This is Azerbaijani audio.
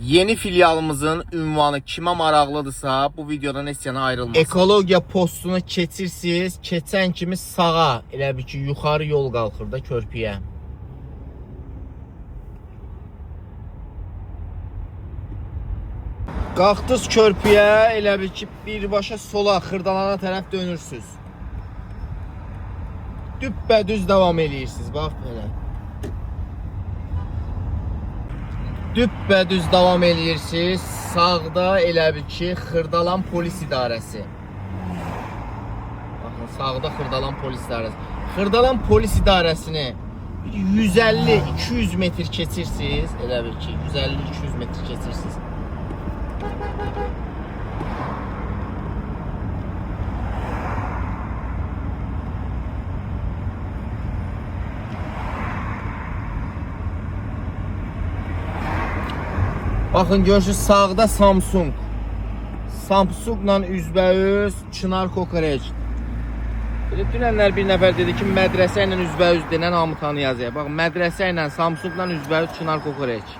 Yeni filialımızın ünvanı kimə maraqlıdırsa bu videodan heç yana ayrılmasın. Ekologiya postunu keçirsiniz. Keçən kimi sağa, elə bir ki yuxarı yol qalxır da körpüyə. Qalxdınız körpüyə, elə bir ki birbaşa sola, Xırdalana tərəf dönürsünüz. Düppədüz davam edirsiniz. Bax belə. Düppədüz davam edirsiniz. Sağda elə bir ki Xırdalan polis idarəsi. Baxın, sağda Xırdalan polis idarəsi. Xırdalan polis idarəsini 150-200 metr keçirsiniz. Elə bir ki 150-200 metr keçirsiniz. Baxın, görürsünüz sağda Samsung. Samsungla üzbəüz Çınar Kokoreç. Dünənlər bir nəfər dedi ki, mədrəsə ilə üzbəüz denən hamı tanıyacaq. Baxın, mədrəsə ilə Samsungla üzbəüz Çınar Kokoreç.